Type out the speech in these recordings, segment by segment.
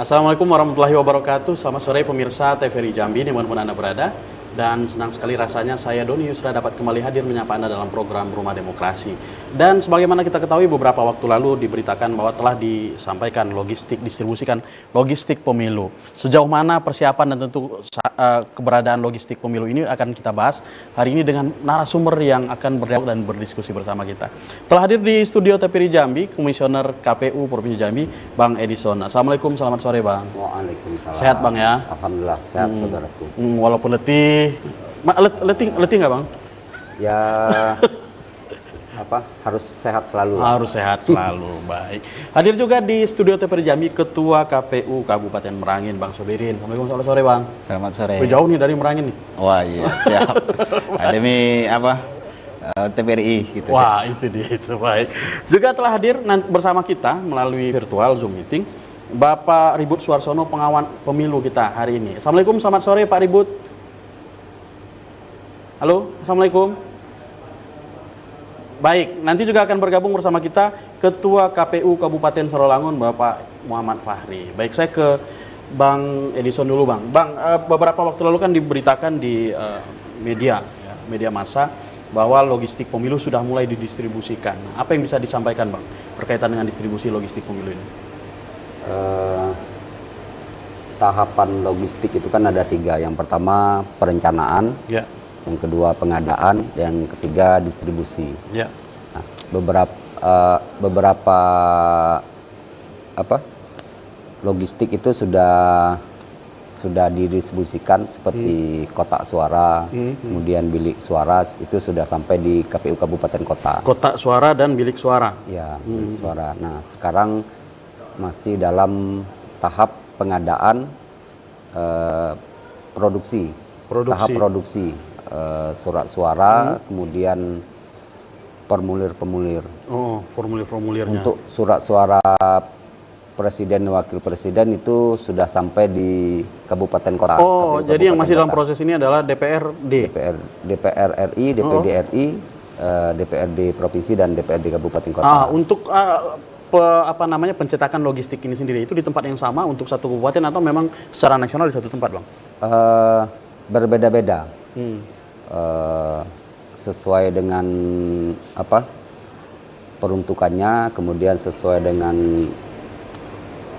Assalamualaikum warahmatullahi wabarakatuh. Selamat sore pemirsa TVRI Jambi dimanapun Anda berada. Dan senang sekali rasanya saya Doni Yusra dapat kembali hadir menyapa Anda dalam program Rumah Demokrasi. Dan sebagaimana kita ketahui beberapa waktu lalu diberitakan bahwa telah disampaikan distribusikan logistik pemilu. Sejauh mana persiapan dan tentu keberadaan logistik pemilu ini akan kita bahas hari ini dengan narasumber yang akan berdialog dan berdiskusi bersama kita. Telah hadir di studio TVRI Jambi, Komisioner KPU Provinsi Jambi, Bang Edison. Assalamualaikum, selamat sore Bang. Waalaikumsalam. Sehat Bang ya? Alhamdulillah sehat saudaraku. Walaupun letih, letih nggak Bang? Ya harus sehat selalu. Harus sehat selalu, baik. Hadir juga di studio TVRI Jambi Ketua KPU Kabupaten Merangin, Bang Sobirin. Assalamualaikum, selamat sore Bang. Selamat sore. Jauh nih dari Merangin nih. Wah iya, siap. Demi TVRI gitu. Wah siap. Itu dia, itu baik. Juga telah hadir bersama kita melalui virtual Zoom meeting Bapak Ribut Suarsono, pengawan pemilu kita hari ini. Assalamualaikum, selamat sore Pak Ribut. Halo, Assalamualaikum. Baik, nanti juga akan bergabung bersama kita Ketua KPU Kabupaten Sarawangun, Bapak Muhammad Fahri. Baik, saya ke Bang Edison dulu, Bang. Bang, beberapa waktu lalu kan diberitakan di media massa bahwa logistik pemilu sudah mulai didistribusikan. Apa yang bisa disampaikan, Bang, berkaitan dengan distribusi logistik pemilu ini? Tahapan logistik itu kan ada 3. Yang pertama perencanaan. Ya. Yang kedua pengadaan, dan ketiga distribusi. Ya. Nah, beberapa logistik itu sudah didistribusikan seperti kotak suara, kemudian bilik suara itu sudah sampai di KPU Kabupaten Kota. Kotak suara dan bilik suara. Ya, bilik suara. Nah, sekarang masih dalam tahap pengadaan produksi. Tahap produksi. Surat suara, kemudian formulir-formulir. Oh, formulir-formulirnya. Untuk surat suara presiden dan wakil presiden itu sudah sampai di kabupaten kota. Oh, jadi yang masih dalam proses ini adalah DPRD. DPR RI, DPD RI, DPRD provinsi dan DPRD kabupaten kota. Untuk pencetakan logistik ini sendiri itu di tempat yang sama untuk satu kabupaten atau memang secara nasional di satu tempat, Bang? Berbeda-beda. Sesuai dengan peruntukannya, kemudian sesuai dengan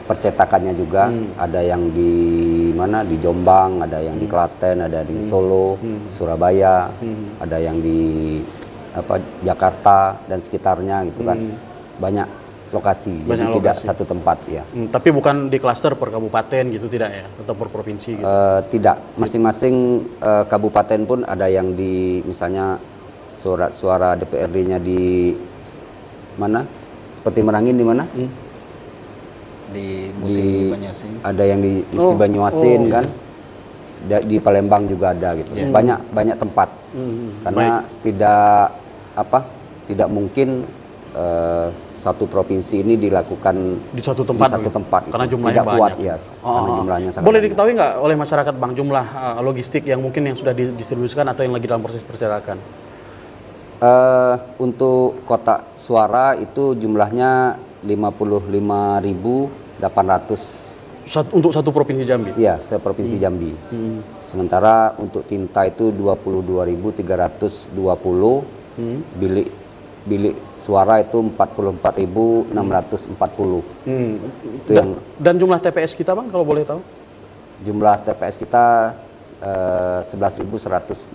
percetakannya juga. Ada yang di Jombang, ada yang di Klaten, ada di Solo, Surabaya, ada yang di Jakarta dan sekitarnya gitu kan. Banyak lokasi, jadi tidak satu tempat ya. Tapi bukan di klaster per kabupaten gitu, tidak ya? Atau per provinsi gitu? Tidak, masing-masing kabupaten pun ada yang di, misalnya surat suara DPRD-nya di mana? Seperti Merangin di mana? Di Musi Banyuasin. Ada yang di Musi Banyuasin kan? Di Palembang juga ada gitu. Banyak tempat. Karena tidak mungkin satu provinsi ini dilakukan di satu tempat karena jumlahnya tidak banyak. Kuat ya, karena jumlahnya sangat boleh banyak. diketahui nggak oleh masyarakat Bang jumlah logistik yang mungkin yang sudah didistribusikan atau yang lagi dalam proses percetakan? Untuk kotak suara itu jumlahnya 55.800 untuk satu provinsi Jambi? Iya, seprovinsi Jambi. Sementara untuk tinta itu 22.320, bilik suara itu 44.640. Itu dan jumlah TPS kita, Bang, kalau boleh tahu? Jumlah TPS kita 11.160.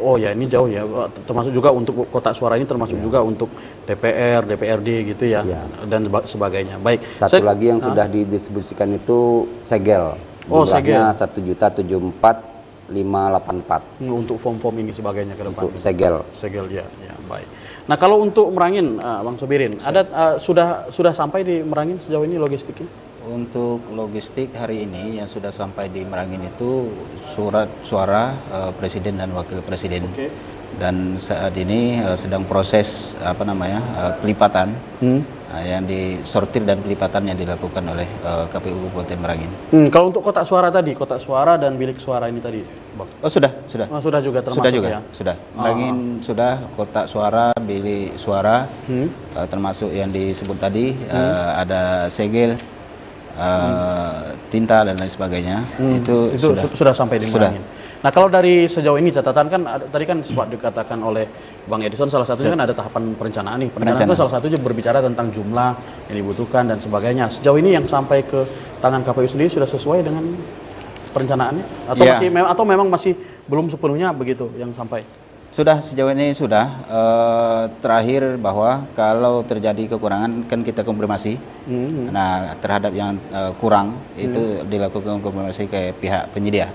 Oh ya, ini jauh ya. Termasuk juga untuk kotak suara ini, termasuk juga untuk DPR, DPRD gitu ya, dan sebagainya. Baik. Satu lagi yang sudah didistribusikan itu segel. Jumlahnya 1.074.584. Untuk form-form ini sebagainya ke depan. Untuk segel ya, baik. Nah, kalau untuk Merangin, Bang Sobirin, ada sudah sampai di Merangin sejauh ini logistiknya? Untuk logistik hari ini yang sudah sampai di Merangin itu surat suara presiden dan wakil presiden. Dan saat ini sedang proses pelipatan yang disortir dan pelipatan yang dilakukan oleh KPU Kabupaten Merangin. Kalau untuk kotak suara tadi, kotak suara dan bilik suara ini tadi, Bang? Sudah juga termasuk ya? Sudah. Merangin sudah, kotak suara, bilik suara, termasuk yang disebut tadi, ada segel, tinta dan lain sebagainya. Itu sudah sampai di Merangin. Nah, kalau dari sejauh ini catatan kan tadi kan sempat dikatakan oleh Bang Edison, salah satunya kan ada tahapan perencanaan nih. Perencanaan itu salah satunya berbicara tentang jumlah yang dibutuhkan dan sebagainya. Sejauh ini yang sampai ke tangan KPU sendiri sudah sesuai dengan perencanaannya atau memang masih belum sepenuhnya begitu yang sampai? Sudah, sejauh ini sudah. Terakhir bahwa kalau terjadi kekurangan kan kita konfirmasi. Nah, terhadap yang kurang itu dilakukan konfirmasi ke pihak penyedia.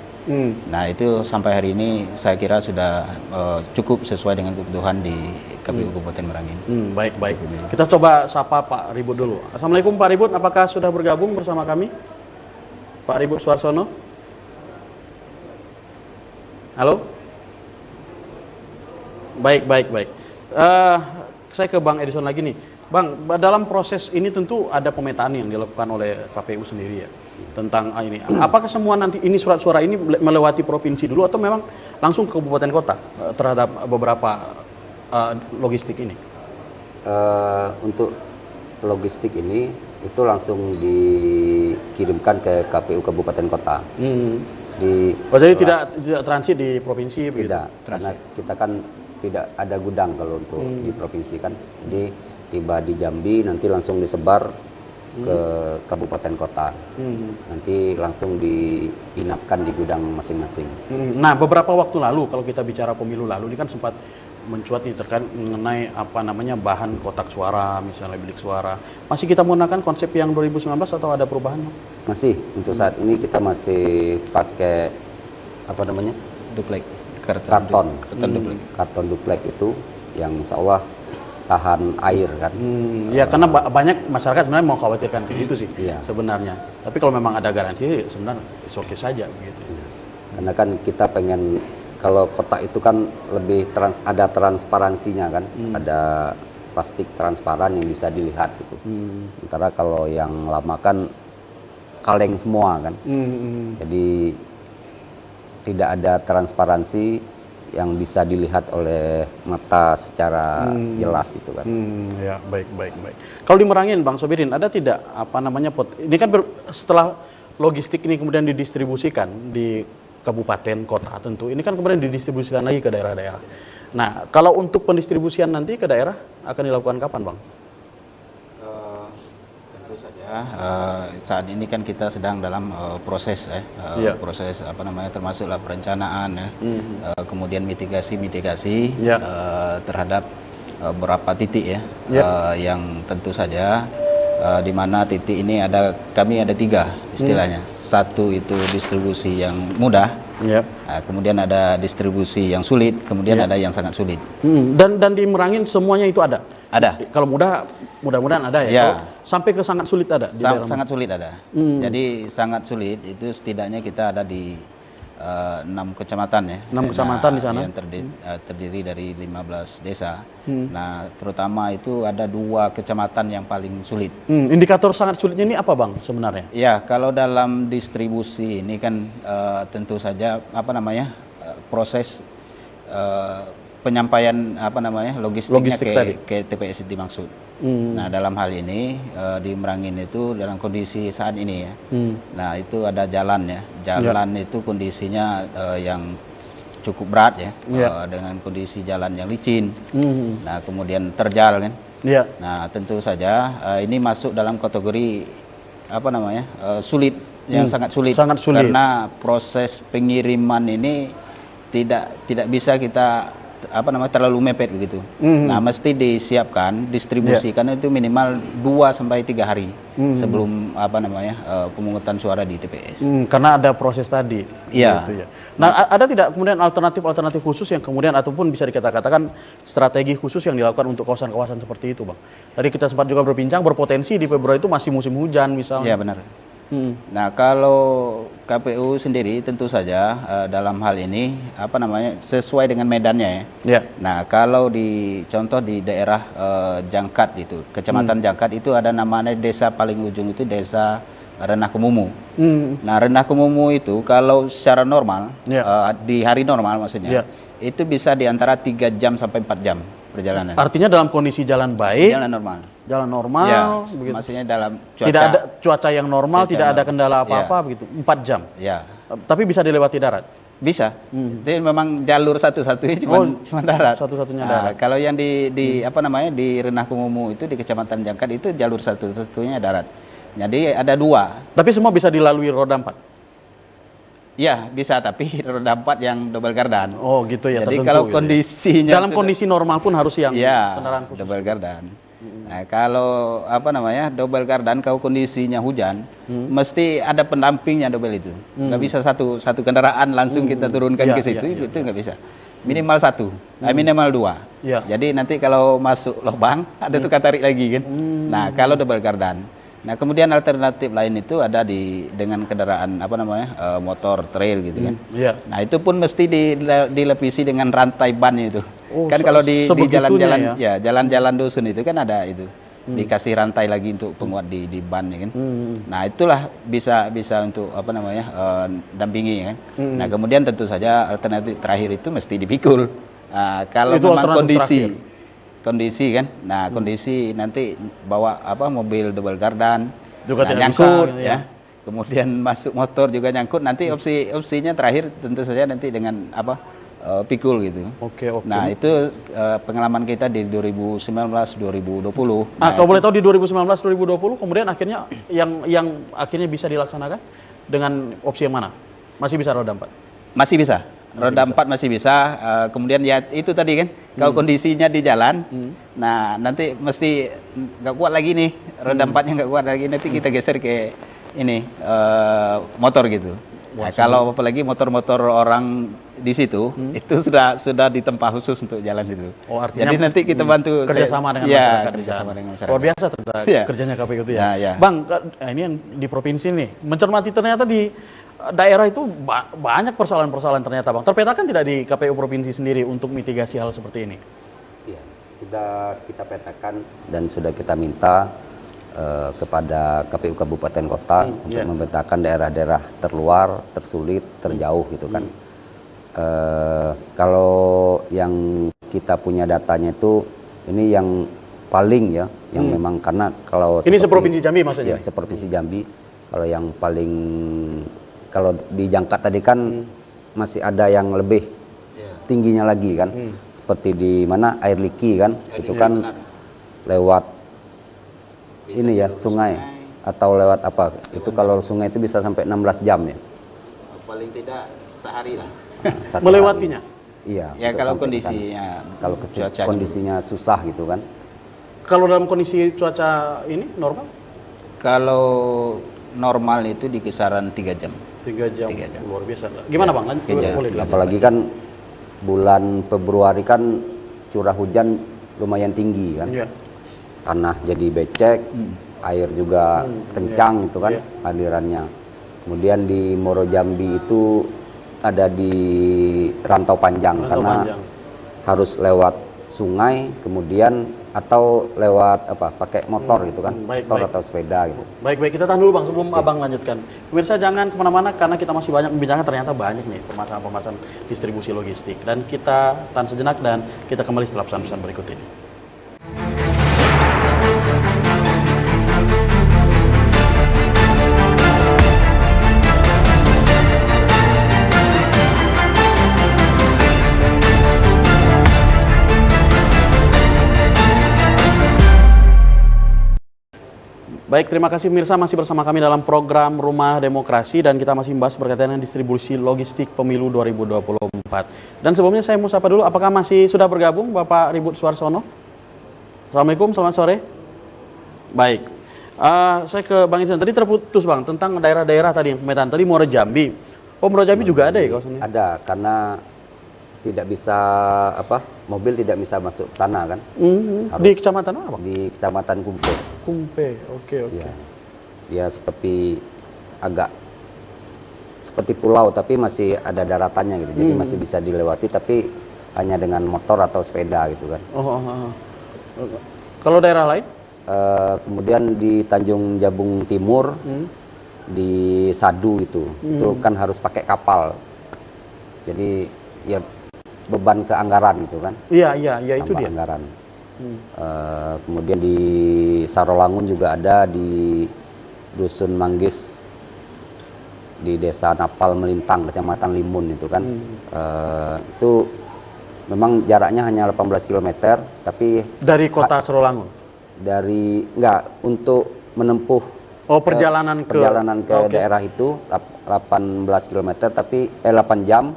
Nah, itu sampai hari ini saya kira sudah cukup sesuai dengan kebutuhan di KPU Kabupaten Merangin. Baik. Kita coba sapa Pak Ribut dulu. Assalamualaikum Pak Ribut, apakah sudah bergabung bersama kami? Pak Ribut Suarsono. Halo? Baik. Saya ke Bang Edison lagi nih. Bang, dalam proses ini tentu ada pemetaan yang dilakukan oleh KPU sendiri ya tentang ini. Apakah semua nanti ini surat suara ini melewati provinsi dulu atau memang langsung ke kabupaten kota terhadap beberapa logistik ini? Untuk logistik ini itu langsung dikirimkan ke KPU kabupaten kota. Jadi tidak transit di provinsi? Tidak, karena kita kan tidak ada gudang kalau untuk di provinsi kan. Jadi tiba di Jambi nanti langsung disebar ke kabupaten kota. Nanti langsung diinapkan di gudang masing-masing. Nah, beberapa waktu lalu kalau kita bicara pemilu lalu ini kan sempat mencuat nih terkait mengenai bahan kotak suara, misalnya bilik suara. Masih kita menggunakan konsep yang 2019 atau ada perubahan? Masih, untuk saat ini kita masih pakai duplek, karton duplek itu yang insya Allah tahan air kan. Ya, karena banyak masyarakat sebenarnya mau khawatirkan itu sih sebenarnya. Tapi kalau memang ada garansi sebenarnya oke saja begitu. Karena kan kita pengen, kalau kotak itu kan lebih ada transparansinya kan, ada plastik transparan yang bisa dilihat gitu. Sementara kalau yang lama kan kaleng semua kan, jadi tidak ada transparansi yang bisa dilihat oleh mata secara jelas itu kan. Ya, baik. Kalau di Merangin, Bang Sobirin, ada tidak ini kan setelah logistik ini kemudian didistribusikan di kabupaten, kota tentu, ini kan kemudian didistribusikan lagi ke daerah-daerah. Nah, kalau untuk pendistribusian nanti ke daerah akan dilakukan kapan, Bang? Tentu saja saat ini kan kita sedang dalam proses proses termasuklah perencanaan kemudian mitigasi terhadap beberapa titik yang tentu saja di mana titik ini kami ada 3 istilahnya. Satu itu distribusi yang mudah, kemudian ada distribusi yang sulit, kemudian ada yang sangat sulit. Dan di Merangin semuanya itu ada? Ada. Kalau mudah-mudahan ada ya. Sampai ke sangat sulit ada? Sangat sulit ada. Jadi sangat sulit itu setidaknya kita ada di 6 kecamatan ya. 6 kecamatan di sana? Yang terdiri dari 15 desa. Nah, terutama itu ada 2 kecamatan yang paling sulit. Indikator sangat sulitnya ini apa, Bang, sebenarnya? Ya, kalau dalam distribusi ini kan tentu saja proses penyampaian logistiknya ke TPS itu dimaksud. Nah, dalam hal ini di Merangin itu dalam kondisi saat ini ya. Nah, itu ada jalan ya. Jalan itu kondisinya yang cukup berat ya, dengan kondisi jalan yang licin. Nah, kemudian terjal kan. Nah, tentu saja ini masuk dalam kategori sulit, yang sangat sulit. Karena proses pengiriman ini tidak bisa kita terlalu mepet begitu. Nah, mesti disiapkan, distribusikan itu minimal 2 sampai 3 hari sebelum pemungutan suara di TPS. Karena ada proses tadi. Iya. Gitu ya. Nah, ada tidak kemudian alternatif khusus yang kemudian ataupun bisa dikatakan strategi khusus yang dilakukan untuk kawasan-kawasan seperti itu, Bang? Tadi kita sempat juga berbincang, berpotensi di Februari itu masih musim hujan misalnya. Iya, benar. Nah, kalau KPU sendiri tentu saja dalam hal ini sesuai dengan medannya ya. Nah, kalau contoh di daerah Jangkat itu, Kecamatan Jangkat itu ada namanya desa paling ujung itu Desa Renah Kemumu. Nah, Renah Kemumu itu kalau secara normal di hari normal maksudnya itu bisa di antara 3 jam sampai 4 jam perjalanan. Artinya dalam kondisi jalan baik, Jalan normal. jalan normal, Ya, begitu. maksudnya dalam cuaca. Tidak ada cuaca yang normal, Cuaca tidak ada normal. kendala apa-apa, Ya. begitu. 4 jam. Ya, Tapi bisa dilewati darat. bisa. Jadi memang jalur satu-satunya cuma darat. Satu-satunya Nah, darat. kalau yang di apa namanya di Renah Kumumu itu di Kecamatan Jangkat itu jalur satu-satunya darat. Jadi ada 2. Tapi semua bisa dilalui roda 4. Ya, bisa, tapi roda 4 yang double gardan. Oh, gitu ya. Jadi tertentu kalau gitu ya. kondisinya dalam kondisi normal pun harus yang ya kendaraan khusus. double gardan. Nah, kalau apa namanya double gardan, kalau kondisinya hujan, mesti ada pendampingnya double itu. Nggak bisa satu kendaraan langsung kita turunkan Iya, ke situ, iya, itu nggak bisa. Minimal 1, minimal 2. Iya. Jadi nanti kalau masuk lubang ada tukang tarik lagi kan. Nah, kalau double gardan. Nah, kemudian alternatif lain itu ada dengan kendaraan apa namanya motor trail gitu kan. Iya. Nah, itu pun mesti dilapisi dengan rantai ban itu. Oh, Kan kalau di sebegitunya jalan-jalan ya? jalan-jalan dusun itu kan ada itu. Dikasih rantai lagi untuk penguat di ban ya kan. Nah, itulah bisa untuk apa namanya dampingi kan. Nah, kemudian tentu saja alternatif terakhir itu mesti dipikul. Nah, kalau Itu memang alternatif kondisi kan. Nah, kondisi nanti bawa apa mobil double gardan Juga tidak nyangkut bisa, gitu ya. Kemudian masuk motor juga nyangkut. Nanti opsinya terakhir tentu saja nanti dengan apa pikul gitu. Oke. Nah, itu pengalaman kita di 2019 2020. Nah, kalau boleh tahu di 2019 2020 kemudian akhirnya yang akhirnya bisa dilaksanakan dengan opsi yang mana? Masih bisa roda 4. Masih bisa. Roda 4 masih bisa. Kemudian ya itu tadi kan, kalau kondisinya di jalan, nah nanti mesti nggak kuat lagi nih, roda 4-nya nggak kuat lagi, nanti kita geser ke ini motor gitu. Nah, kalau apalagi motor-motor orang di situ, itu sudah ditempa khusus untuk jalan itu. Oh, artinya jadi nanti kita bantu kerjasama dengan ya, masyarakat. kerjasama dengan masyarakat. Luar biasa ternyata Iya. kerjanya KPU itu ya. Ya, ya. Bang, ini yang di provinsi nih, mencermati ternyata di daerah itu banyak persoalan-persoalan ternyata, Bang. Terpetakan tidak di KPU provinsi sendiri untuk mitigasi hal seperti ini? Iya, sudah kita petakan dan sudah kita minta kepada KPU Kabupaten Kota untuk memetakan daerah-daerah terluar, tersulit, terjauh gitu kan. Kalau yang kita punya datanya itu ini yang paling ya, yang memang karena kalau Ini seprovinsi Jambi maksudnya? Ya, seprovinsi Jambi. Kalau yang paling kalau di Jangkat tadi kan masih ada yang lebih tingginya lagi kan. Seperti di mana Air Liki kan, itu kan lewat ini ya sungai atau lewat apa? Itu kalau sungai itu bisa sampai 16 jam ya. Paling tidak sehari lah. Satu Melewatinya? hari. Iya. Ya untuk kalau sampai ke sana. kondisinya Kalau cuacanya kondisinya susah gitu kan. Kalau dalam kondisi cuaca ini normal? Kalau normal itu di kisaran 3 jam. 3 jam. 3 jam. Luar biasa. Gimana Bang? Lanjut, Iya, boleh. iya. Apalagi kan bulan Februari kan curah hujan lumayan tinggi kan. Iya. Tanah jadi becek, air juga kencang gitu kan Iya. alirannya. Kemudian di Moro Jambi itu ada di rantau panjang Rantau karena panjang. harus lewat sungai, kemudian atau lewat apa pakai motor gitu kan, baik, motor baik. atau sepeda gitu. Baik, kita tahan dulu Bang sebelum Abang lanjutkan. Pemirsa jangan kemana-mana karena kita masih banyak membicarakan, ternyata banyak nih permasalahan-permasalahan distribusi logistik. Dan kita tahan sejenak dan kita kembali setelah pesan-pesan berikut ini. Baik, terima kasih pemirsa masih bersama kami dalam program Rumah Demokrasi dan kita masih membahas berkaitan dengan distribusi logistik pemilu 2024. Dan sebelumnya saya mau sapa dulu, apakah masih sudah bergabung Bapak Ribut Suarsono? Assalamualaikum, selamat sore. Baik, saya ke Bang Insan. Tadi terputus Bang tentang daerah-daerah tadi yang pemetaan. Tadi Muara Jambi. Oh, Muara Jambi juga ada ya kawasannya? Ada karena tidak bisa apa mobil tidak bisa masuk ke sana kan. Di kecamatan apa Bang? Di Kecamatan Kumpe. Kumpe, oke. Ya. Dia seperti agak seperti pulau tapi masih ada daratannya gitu. Jadi masih bisa dilewati tapi hanya dengan motor atau sepeda gitu kan. Kalau daerah lain? Kemudian di Tanjung Jabung Timur, di Sadu gitu. Itu kan harus pakai kapal. Jadi ya beban ke anggaran gitu kan. Iya, itu Tambah dia. anggaran. Kemudian di Sarolangun juga ada, di Dusun Manggis di Desa Napal Melintang, Kecamatan Limun itu kan. Itu memang jaraknya hanya 18 km, tapi Dari kota Sarolangun. enggak, untuk menempuh Perjalanan ke Oke. daerah itu 18 km, tapi 8 jam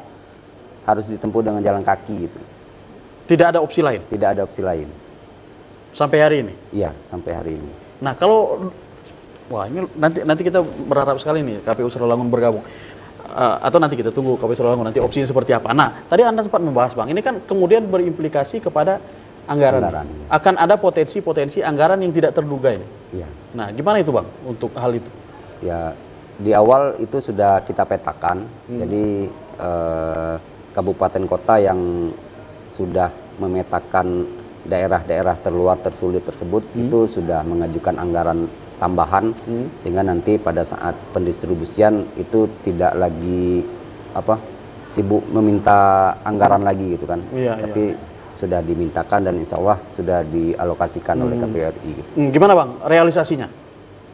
harus ditempuh dengan jalan kaki gitu. Tidak ada opsi lain Tidak ada opsi lain. sampai hari ini. Iya, sampai hari ini. Nah, kalau ini nanti kita berharap sekali nih KPU Sarolangun bergabung. Atau nanti kita tunggu KPU Sarolangun nanti opsinya seperti apa. Nah, tadi Anda sempat membahas, Bang. Ini kan kemudian berimplikasi kepada anggaran. Akan ada potensi-potensi anggaran yang tidak terduga ini. Iya. Nah, gimana itu, Bang, untuk hal itu? Ya, di awal itu sudah kita petakan. Jadi kabupaten kota yang sudah memetakan daerah-daerah terluar tersulit tersebut itu sudah mengajukan anggaran tambahan, sehingga nanti pada saat pendistribusian itu tidak lagi sibuk meminta anggaran lagi gitu kan. Tapi sudah dimintakan dan insya Allah sudah dialokasikan oleh KPU RI gitu. Gimana, Bang, realisasinya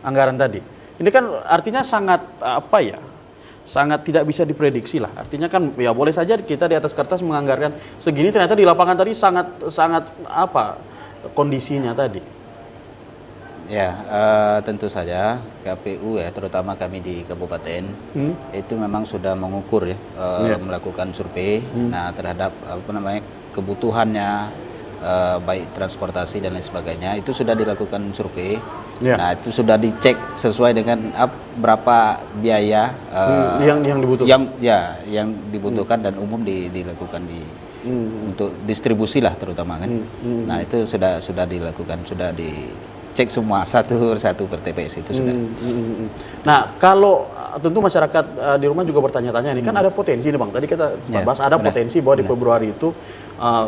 anggaran tadi? Ini kan artinya sangat sangat tidak bisa diprediksi lah. Artinya kan ya boleh saja kita di atas kertas menganggarkan segini, ternyata di lapangan tadi sangat kondisinya tadi. Ya, tentu saja KPU ya, terutama kami di kabupaten itu memang sudah mengukur ya, melakukan survei. Nah, terhadap kebutuhannya, baik transportasi dan lain sebagainya, itu sudah dilakukan survei. Nah, itu sudah dicek sesuai dengan berapa biaya yang dibutuhkan. Yang dibutuhkan dan umum dilakukan untuk distribusi lah terutama kan. Nah, itu sudah dilakukan, sudah dicek semua satu persatu per TPS itu sudah. Nah, kalau tentu masyarakat di rumah juga bertanya-tanya nih, kan ada potensi nih, Bang. Tadi kita sempat bahas ada potensi bahwa di Februari itu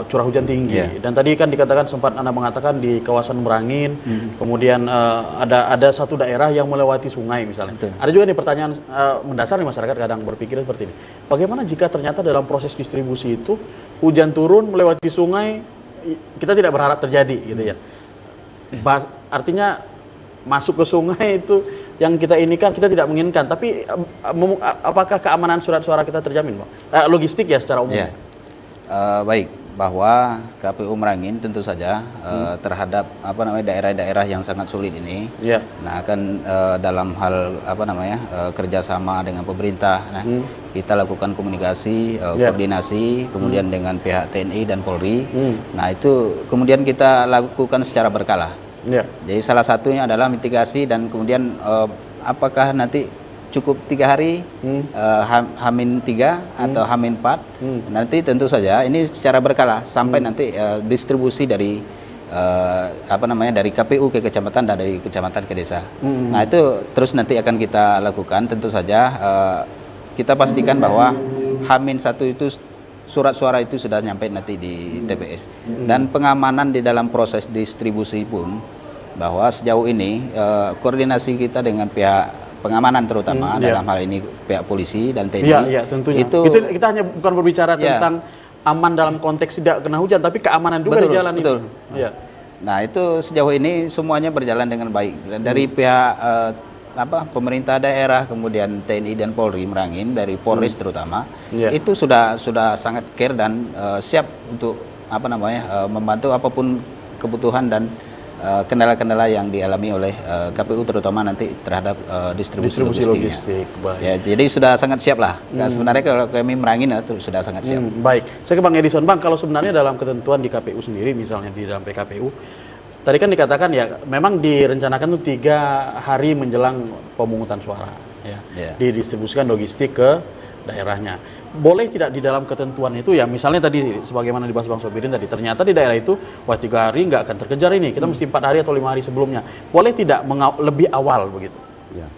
curah hujan tinggi. Dan tadi kan dikatakan, sempat Anda mengatakan di kawasan Merangin, kemudian ada satu daerah yang melewati sungai misalnya. Ada juga nih pertanyaan mendasar nih, masyarakat kadang berpikir seperti ini. Bagaimana jika ternyata dalam proses distribusi itu hujan turun melewati sungai, kita tidak berharap terjadi gitu ya. Artinya masuk ke sungai itu yang kita tidak menginginkan, tapi apakah keamanan surat suara kita terjamin, Bang? Logistik ya secara umum. Baik, bahwa KPU Merangin tentu saja terhadap daerah-daerah yang sangat sulit ini. Nah, akan dalam hal kerjasama dengan pemerintah. Nah, kita lakukan komunikasi, koordinasi, kemudian dengan pihak TNI dan Polri. Nah, itu kemudian kita lakukan secara berkala. Jadi salah satunya adalah mitigasi, dan kemudian apakah nanti cukup 3 hari, H-3 atau H-4, nanti tentu saja ini secara berkala sampai nanti distribusi dari dari KPU ke kecamatan dan dari kecamatan ke desa. Nah, itu terus nanti akan kita lakukan. Tentu saja kita pastikan bahwa H-1 itu surat suara itu sudah nyampe nanti di TPS. Dan pengamanan di dalam proses distribusi pun, bahwa sejauh ini koordinasi kita dengan pihak pengamanan terutama dalam hal ini pihak polisi dan TNI. Iya, tentunya. Itu kita hanya bukan berbicara tentang aman dalam konteks tidak kena hujan, tapi keamanan juga di jalan itu. Nah, itu sejauh ini semuanya berjalan dengan baik. Dari pihak pemerintah daerah, kemudian TNI dan Polri Merangin, dari Polres terutama, itu sudah sangat care dan siap untuk membantu apapun kebutuhan dan kendala-kendala yang dialami oleh KPU terutama nanti terhadap distribusi logistik. Ya, jadi sudah sangat siap lah. Sebenarnya kalau kami Merangin itu sudah sangat siap. Baik, saya ke Bang Edison. Bang, kalau sebenarnya dalam ketentuan di KPU sendiri, misalnya di dalam PKPU, tadi kan dikatakan ya memang direncanakan tuh 3 hari menjelang pemungutan suara, didistribusikan logistik ke daerahnya. Boleh tidak di dalam ketentuan itu ya, misalnya tadi sebagaimana dibahas Bang Sobirin tadi, ternyata di daerah itu 3 hari nggak akan terkejar ini, kita mesti 4 hari atau 5 hari sebelumnya. Boleh tidak lebih awal begitu? Ya.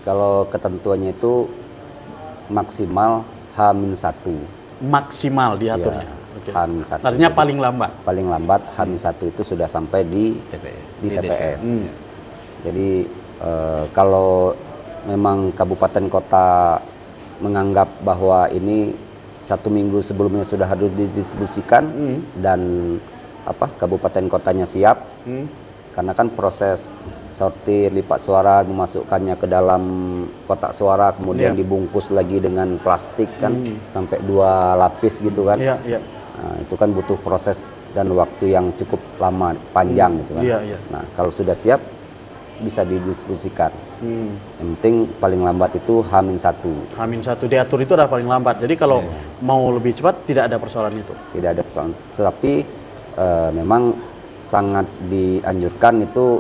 Kalau ketentuannya itu maksimal H-1. Maksimal diaturnya. H-1. Artinya paling lambat. Paling lambat H-1 itu sudah sampai di TPS. Jadi kalau memang kabupaten kota menganggap bahwa ini 1 minggu sebelumnya sudah harus didistribusikan dan kabupaten kotanya siap. Karena kan proses sortir, lipat suara, memasukkannya ke dalam kotak suara, kemudian dibungkus lagi dengan plastik kan sampai 2 lapis gitu kan. Nah, itu kan butuh proses dan waktu yang cukup lama, panjang gitu kan. Nah, kalau sudah siap bisa didistribusikan. Yang penting paling lambat itu H-1. H-1 diatur itu adalah paling lambat. Jadi kalau mau lebih cepat tidak ada persoalan itu. Tidak ada persoalan. Tetapi memang sangat dianjurkan itu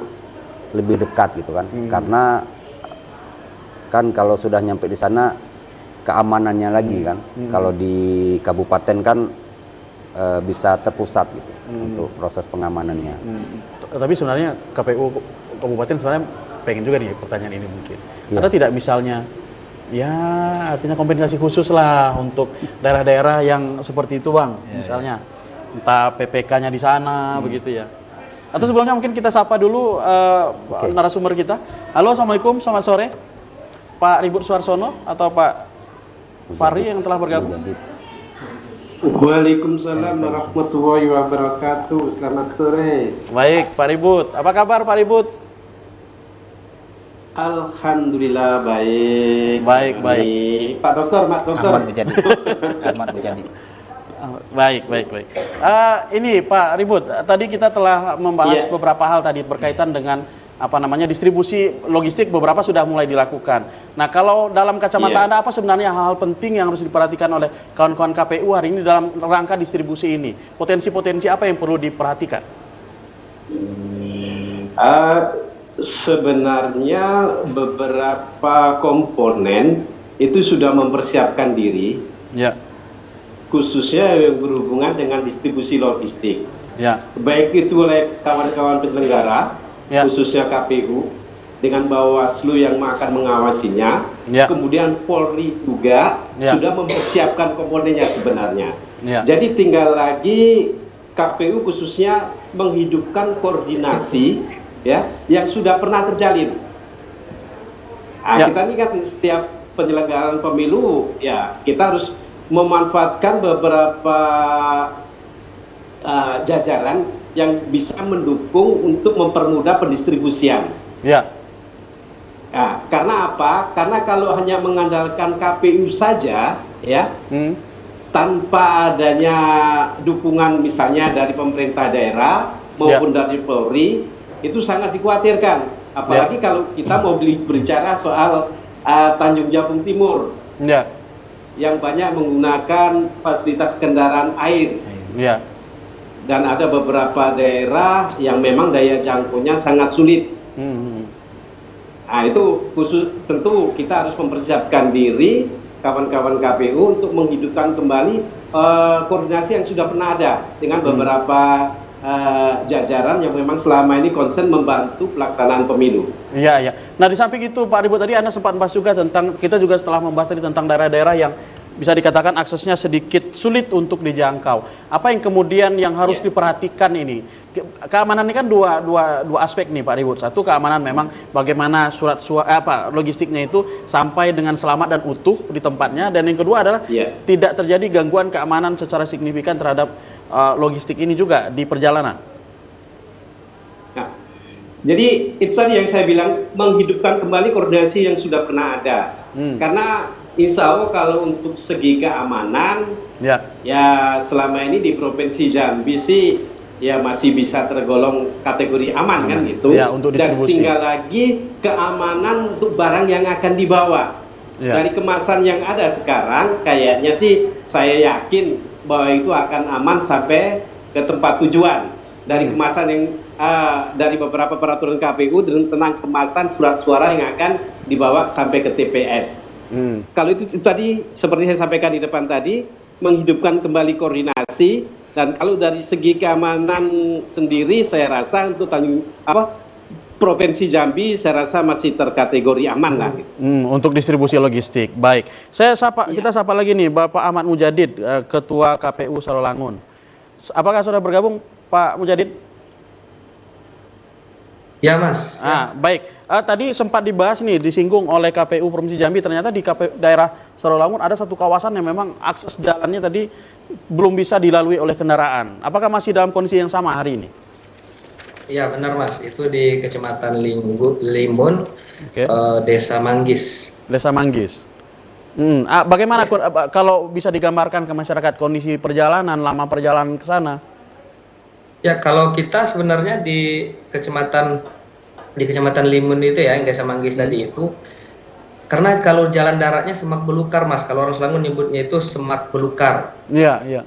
lebih dekat gitu kan. Karena kan kalau sudah nyampe di sana keamanannya lagi kan. Kalau di kabupaten kan bisa terpusat gitu untuk proses pengamanannya. Tapi sebenarnya KPU kabupaten sebenarnya pengen juga nih pertanyaan ini mungkin. Karena tidak misalnya ya artinya kompensasi khusus lah untuk daerah-daerah yang seperti itu Bang. Misalnya entah PPK-nya di sana begitu ya. Atau sebelumnya mungkin kita sapa dulu narasumber kita. Halo, Assalamualaikum, selamat sore. Pak Ribut Suarsono atau Pak Fahri yang telah bergabung. Waalaikumsalam warahmatullahi wabarakatuh. Selamat sore. Baik, Pak Ribut. Apa kabar Pak Ribut? Alhamdulillah baik. Baik. Pak Dokter, Mas Dokter. Ahmad Mujadi. Baik. Ini Pak Ribut, tadi kita telah membahas beberapa hal tadi berkaitan dengan distribusi logistik beberapa sudah mulai dilakukan. Nah, kalau dalam kacamata Anda apa sebenarnya hal-hal penting yang harus diperhatikan oleh kawan-kawan KPU hari ini dalam rangka distribusi ini? Potensi-potensi apa yang perlu diperhatikan? Sebenarnya beberapa komponen itu sudah mempersiapkan diri. Khususnya yang berhubungan dengan distribusi logistik. Baik itu oleh kawan-kawan penyelenggara, khususnya KPU, dengan Bawaslu yang akan mengawasinya, kemudian Polri juga sudah mempersiapkan komponennya sebenarnya. Jadi tinggal lagi KPU khususnya menghidupkan koordinasi yang sudah pernah terjalin. Kita ingat setiap penyelenggaraan pemilu, kita harus memanfaatkan beberapa jajaran yang bisa mendukung untuk mempermudah pendistribusian. Karena apa? Karena kalau hanya mengandalkan KPU saja, tanpa adanya dukungan misalnya dari pemerintah daerah maupun dari Polri, itu sangat dikhawatirkan. Apalagi kalau kita mau berbicara soal Tanjung Jabung Timur. Yang banyak menggunakan fasilitas kendaraan air. Dan ada beberapa daerah yang memang daya jangkaunya sangat sulit. Nah, itu khusus tentu kita harus mempersiapkan diri kawan-kawan KPU untuk menghidupkan kembali koordinasi yang sudah pernah ada dengan beberapa jajaran yang memang selama ini concern membantu pelaksanaan pemilu. Nah, di samping itu Pak Ribut tadi Anda sempat membahas juga tentang, kita juga setelah membahas tadi tentang daerah-daerah yang bisa dikatakan aksesnya sedikit sulit untuk dijangkau. Apa yang kemudian yang harus diperhatikan ini? Keamanan ini kan dua aspek nih Pak Ribut. Satu, keamanan memang bagaimana logistiknya itu sampai dengan selamat dan utuh di tempatnya, dan yang kedua adalah tidak terjadi gangguan keamanan secara signifikan terhadap logistik ini juga di perjalanan. Nah, jadi itu tadi yang saya bilang, menghidupkan kembali koordinasi yang sudah pernah ada. Karena insya Allah kalau untuk segi keamanan, ya selama ini di Provinsi Jambi sih ya masih bisa tergolong kategori aman kan gitu. Untuk distribusi. Dan tinggal lagi keamanan untuk barang yang akan dibawa. Dari kemasan yang ada sekarang, kayaknya sih saya yakin bahwa itu akan aman sampai ke tempat tujuan. Dari kemasan yang dari beberapa peraturan KPU tentang kemasan surat suara yang akan dibawa sampai ke TPS. Kalau itu tadi seperti saya sampaikan di depan tadi, menghidupkan kembali koordinasi, dan kalau dari segi keamanan sendiri saya rasa untuk Provinsi Jambi saya rasa masih terkategori aman lah. Untuk distribusi logistik. Baik. Kita sapa lagi nih Bapak Ahmad Mujadid, Ketua KPU Salolangun. Apakah sudah bergabung Pak Mujadid? Ya Mas. Baik. Tadi sempat dibahas nih, disinggung oleh KPU Provinsi Jambi, ternyata di daerah Sarawangun ada satu kawasan yang memang akses jalannya tadi belum bisa dilalui oleh kendaraan. Apakah masih dalam kondisi yang sama hari ini? Iya benar Mas, itu di Kecamatan Limun, Desa Manggis. Desa Manggis. Bagaimana kalau bisa digambarkan ke masyarakat kondisi perjalanan, lama perjalanan ke sana? Ya kalau kita sebenarnya di Kecamatan Limun itu ya, yang Desa Manggis tadi itu, karena kalau jalan daratnya semak belukar Mas, kalau orang Selangor nyebutnya itu semak belukar. Iya, iya.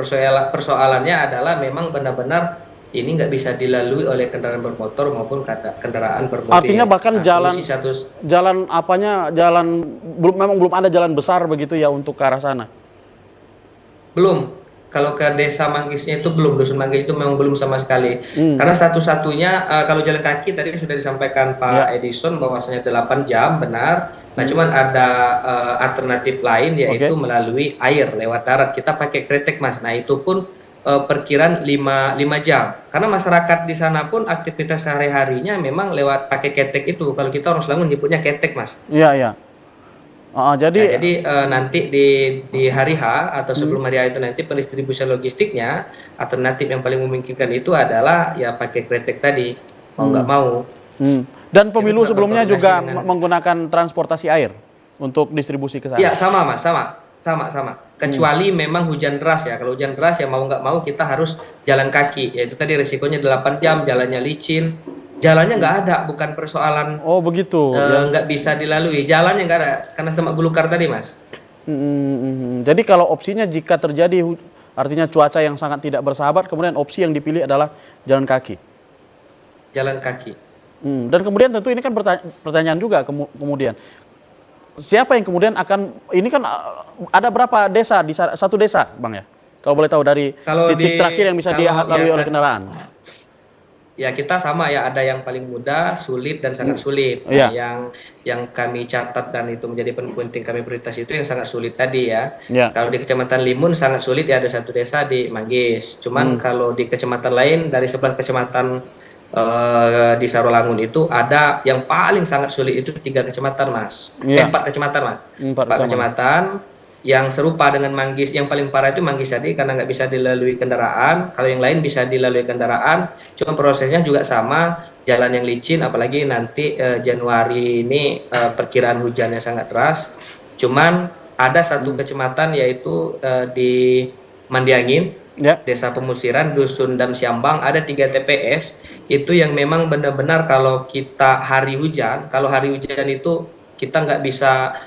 Persoalannya adalah memang benar-benar ini nggak bisa dilalui oleh kendaraan bermotor maupun kendaraan bermobil. Artinya bahkan jalan memang belum ada jalan besar begitu ya untuk ke arah sana. Belum. Kalau ke Desa Manggisnya itu belum, Dusun Manggis itu memang belum sama sekali. Karena satu-satunya kalau jalan kaki tadi sudah disampaikan Pak Edison bahwasanya 8 jam benar. Nah, cuman ada alternatif lain yaitu melalui air lewat darat. Kita pakai kretek Mas. Nah, itu pun perkiraan 5 jam. Karena masyarakat di sana pun aktivitas sehari-harinya memang lewat pakai ketek itu. Kalau kita orang Selangor nyebutnya ketek Mas. Iya, iya. Jadi nanti di hari H atau sebelum hari H itu nanti pendistribusian logistiknya alternatif yang paling memungkinkan itu adalah ya pakai kretek tadi, mau nggak mau. Dan pemilu sebelumnya juga menggunakan transportasi air untuk distribusi ke sana. Iya sama Mas, sama. Kecuali memang hujan deras ya. Kalau hujan deras ya mau nggak mau kita harus jalan kaki. Yaitu tadi resikonya 8 jam, jalannya licin. Jalannya nggak ada, bukan persoalan. Oh begitu. Nggak bisa dilalui. Jalannya nggak ada, karena semak belukar tadi Mas. Jadi kalau opsinya jika terjadi, artinya cuaca yang sangat tidak bersahabat, kemudian opsi yang dipilih adalah jalan kaki. Jalan kaki. Dan kemudian tentu ini kan pertanyaan juga kemudian. Siapa yang kemudian ini kan ada berapa desa di satu desa, Bang ya? Kalau boleh tahu dari titik terakhir yang bisa dilalui oleh kendaraan. Ya kita sama ya, ada yang paling mudah, sulit dan sangat sulit. Iya. Nah, yang kami catat dan itu menjadi penting kami prioritas itu yang sangat sulit tadi ya. Iya. Kalau di Kecamatan Limun sangat sulit ya, ada satu desa di Manggis. Cuman kalau di kecamatan lain dari 11 kecamatan di Sarawangun itu ada yang paling sangat sulit itu 3 kecamatan Mas. 4 kecamatan Mas. 4 kecamatan yang serupa dengan Manggis. Yang paling parah itu Manggis tadi karena nggak bisa dilalui kendaraan. Kalau yang lain bisa dilalui kendaraan, cuma prosesnya juga sama, jalan yang licin, apalagi nanti Januari ini perkiraan hujannya sangat deras. Cuman ada satu kecamatan yaitu di Mandiangin, Desa Pemusiran, Dusun Dam Siambang, ada 3 TPS itu yang memang benar-benar kalau kita hari hujan itu kita nggak bisa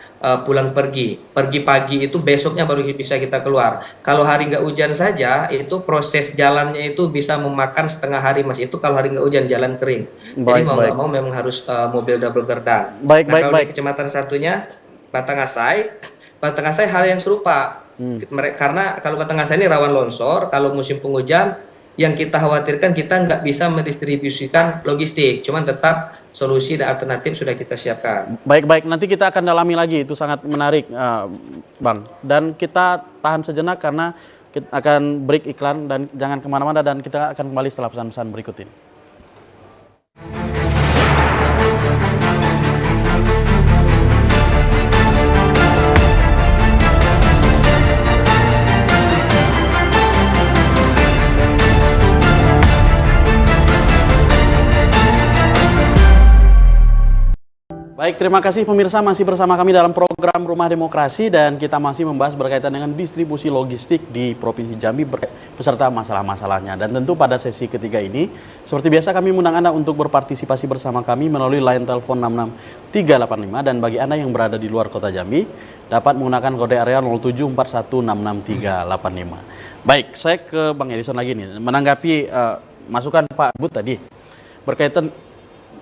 pulang pergi pagi itu besoknya baru bisa kita keluar. Kalau hari nggak hujan saja itu proses jalannya itu bisa memakan setengah hari Mas, itu kalau hari nggak hujan jalan kering. Jadi mau nggak mau memang harus mobil double gardan. Kalau di kecamatan satunya Batangasai hal yang serupa. Karena kalau Batangasai ini rawan longsor, kalau musim penghujan yang kita khawatirkan kita nggak bisa mendistribusikan logistik, cuman tetap solusi dan alternatif sudah kita siapkan. Baik, nanti kita akan dalami lagi, itu sangat menarik Bang. Dan kita tahan sejenak karena kita akan break iklan dan jangan kemana-mana dan kita akan kembali setelah pesan-pesan berikut ini. Baik, terima kasih pemirsa, masih bersama kami dalam program Rumah Demokrasi dan kita masih membahas berkaitan dengan distribusi logistik di Provinsi Jambi beserta masalah-masalahnya. Dan tentu pada sesi ketiga ini, seperti biasa kami mengundang Anda untuk berpartisipasi bersama kami melalui line telepon 66385 dan bagi Anda yang berada di luar kota Jambi dapat menggunakan kode area 0741663685. Baik, saya ke Bang Edison lagi nih, menanggapi masukan Pak Bud tadi berkaitan.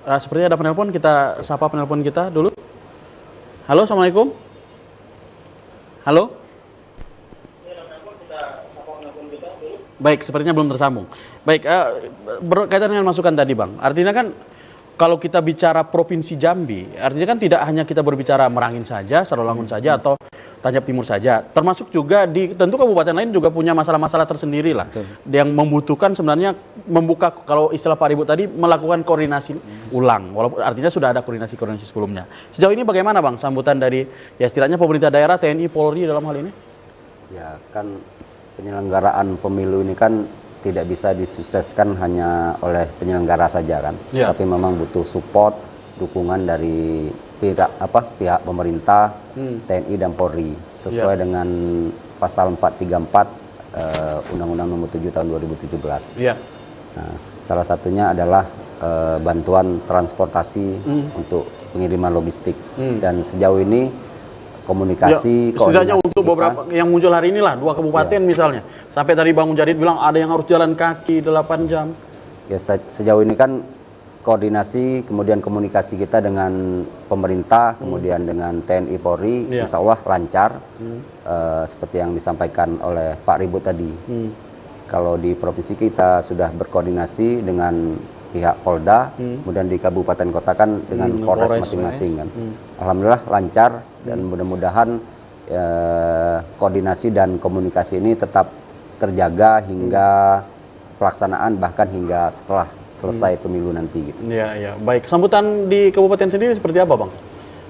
Sepertinya ada penelpon, kita sapa penelpon kita dulu. Halo, Assalamualaikum. Halo. Baik, sepertinya belum tersambung. Baik, berkaitan dengan masukan tadi Bang. Artinya kan kalau kita bicara Provinsi Jambi, artinya kan tidak hanya kita berbicara Merangin saja, Sarawangun saja, atau Tanjab Timur saja, termasuk juga di tentu kabupaten lain juga punya masalah-masalah tersendiri lah, yang membutuhkan sebenarnya membuka, kalau istilah Pak Ribut tadi, melakukan koordinasi ulang, walaupun artinya sudah ada koordinasi sebelumnya. Sejauh ini bagaimana Bang sambutan dari ya istilahnya pemerintah daerah, TNI, Polri dalam hal ini? Ya kan penyelenggaraan pemilu ini kan tidak bisa disukseskan hanya oleh penyelenggara saja kan, Ya. tapi memang butuh support, dukungan dari pihak pemerintah, TNI dan Polri sesuai dengan pasal 434 Undang-Undang Nomor 7 Tahun 2017. Iya. Nah, salah satunya adalah bantuan transportasi untuk pengiriman logistik, dan sejauh ini komunikasi Setidaknya koordinasi untuk beberapa yang muncul hari ini lah, 2 kabupaten misalnya, sampai tadi Bang Mujadid bilang ada yang harus jalan kaki 8 jam. ya sejauh ini kan koordinasi, kemudian komunikasi kita dengan pemerintah, kemudian dengan TNI Polri, insya Allah lancar, seperti yang disampaikan oleh Pak Ribut tadi. Kalau di provinsi kita sudah berkoordinasi dengan pihak Polda, kemudian di kabupaten kota kan dengan Polres masing-masing kan. Alhamdulillah lancar, dan mudah-mudahan koordinasi dan komunikasi ini tetap terjaga hingga pelaksanaan, bahkan hingga setelah selesai pemilu nanti gitu. Iya, iya. Baik, sambutan di kabupaten sendiri seperti apa, Bang?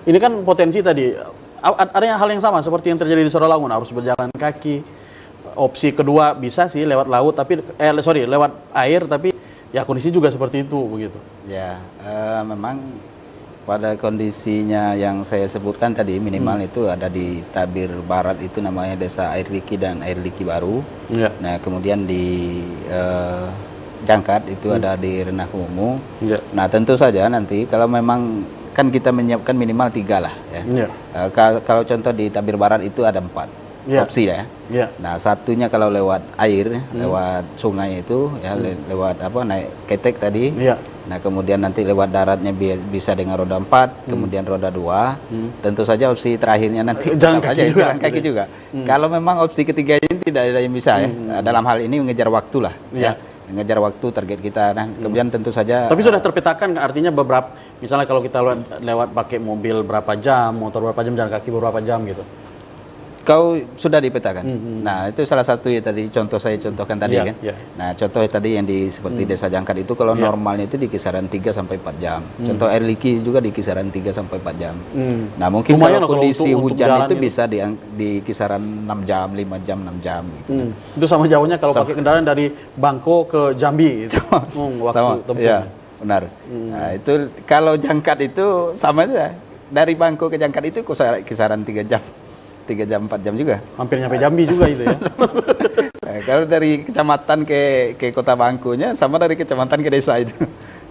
Ini kan potensi tadi, ada hal yang sama seperti yang terjadi di Sorolangun, harus berjalan kaki. Opsi kedua bisa sih lewat laut, tapi lewat air, tapi ya kondisi juga seperti itu begitu. Ya, memang pada kondisinya yang saya sebutkan tadi minimal itu ada di Tabir Barat, itu namanya Desa Air Liki dan Air Liki Baru. Iya. Nah, kemudian di Jangkat itu ada di Renah Kumumu. Iya. Nah, tentu saja nanti kalau memang kan kita menyiapkan minimal 3 lah ya. Iya. Kalau contoh di Tabir Barat itu ada 4 opsi ya. Iya. Nah, satunya kalau lewat air, lewat sungai itu ya, lewat naik ketek tadi. Iya. Nah, kemudian nanti lewat daratnya bisa dengan roda 4, kemudian roda 2. Tentu saja opsi terakhirnya nanti Jalan kaki juga, jalan kaki juga. Kalau memang opsi ketiga ini tidak ada yang bisa ya. Dalam hal ini mengejar waktu lah ya. Mengejar waktu target kita. Nah, kemudian tentu saja Tapi sudah terpetakan artinya beberapa, misalnya kalau kita lewat pakai mobil berapa jam, motor berapa jam, jalan kaki berapa jam gitu. kau sudah dipetakan. Nah, itu salah satu ya tadi contoh saya contohkan tadi Iya, kan. iya. Nah, contoh tadi yang seperti Desa Jangkat itu kalau normalnya itu di kisaran 3 sampai 4 jam. Contoh Air Liki juga di kisaran 3 sampai 4 jam. Nah, mungkin Lumayan kalau loh kalau kondisi untuk hujan jalan itu itu. bisa di kisaran 6 jam, 5 jam, 6 jam gitu. Itu sama jauhnya kalau pakai kendaraan dari Bangko ke Jambi gitu. Waktu Sama, tempuh. iya, benar. Nah, itu kalau Jangkat itu sama aja. Dari Bangko ke Jangkat itu kisaran 3 jam. 3 jam, 4 jam juga. Hampir nyampe Jambi juga itu ya. Nah, kalau dari kecamatan ke kota Bangkunya sama dari kecamatan ke desa itu.